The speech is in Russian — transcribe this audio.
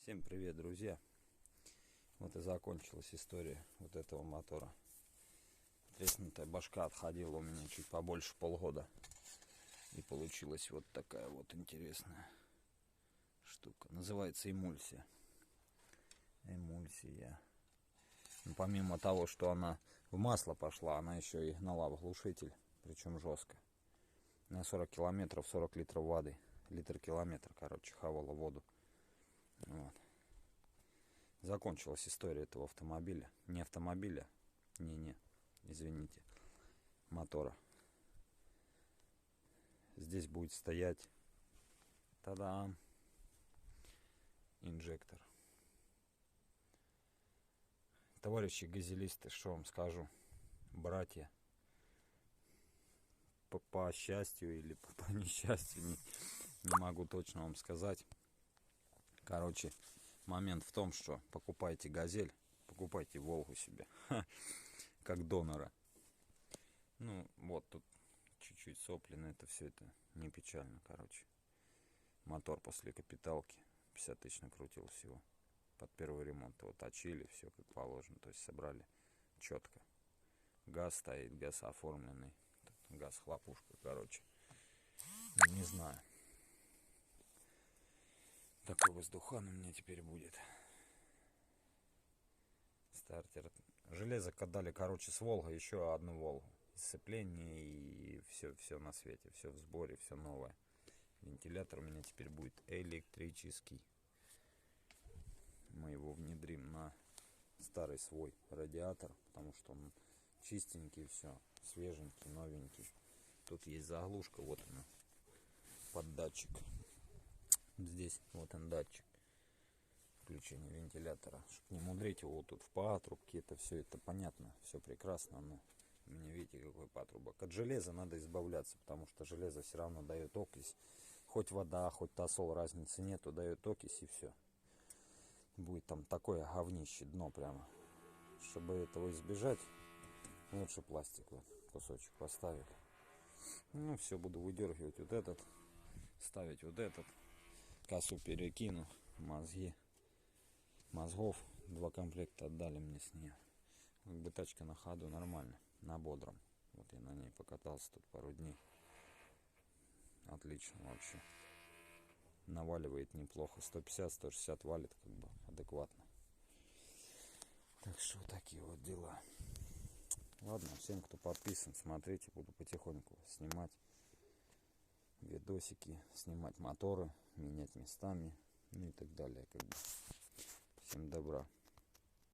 Всем привет, друзья! Вот и закончилась история вот этого мотора. Треснутая башка отходила у меня чуть побольше полгода. И получилась вот такая вот интересная штука. Называется эмульсия. Эмульсия. Но помимо того, что она в масло пошла, она еще и гнала в глушитель. Причем жестко. На 40 километров 40 литров воды. Литр-километр, короче, хавала воду. Вот. Закончилась история этого автомобиля. Не автомобиля. Не, извините. Мотора. Здесь будет стоять. Та-дам! Инжектор. Товарищи газелисты, что вам скажу? Братья. По счастью или по несчастью, не могу точно вам сказать. Короче, момент в том, что покупайте газель, покупайте Волгу себе, как донора. Ну, вот тут чуть-чуть сопли, но это все это не печально, короче. Мотор после капиталки 50 тысяч накрутил всего. Под первый ремонт его точили, все как положено, то есть собрали четко. Газ стоит, газ оформленный, газ хлопушка, короче. Не знаю. Такой воздухан у меня теперь будет. Стартер. Железо отдали, короче, с Волга еще одну Волгу. Сцепление и все на свете, все в сборе, все новое. Вентилятор у меня теперь будет электрический. Мы его внедрим на старый свой радиатор, потому что он чистенький, все свеженький, новенький. Тут есть заглушка, вот она, под датчик. Здесь вот он датчик включения вентилятора. Чтобы не мудрить его вот тут в патрубке, это все это понятно, все прекрасно, но у меня видите какой патрубок. От железа надо избавляться, потому что железо все равно дает окись. Хоть вода, хоть тосол, разницы нету, дает окись и все. Будет там такое говнище, дно прямо. Чтобы этого избежать, лучше пластик вот кусочек поставить. Ну все, буду выдергивать вот этот, ставить вот этот. Косу перекину, мозгов 2 комплекта отдали мне с нее. Как бы тачка на ходу нормально, на бодром. Вот я на ней покатался тут пару дней. Отлично вообще. Наваливает неплохо. 150-160 валит, как бы адекватно. Так что такие вот дела. Ладно, всем, кто подписан, смотрите, буду потихоньку снимать видосики, снимать моторы, менять местами, ну и так далее, как бы. Всем добра.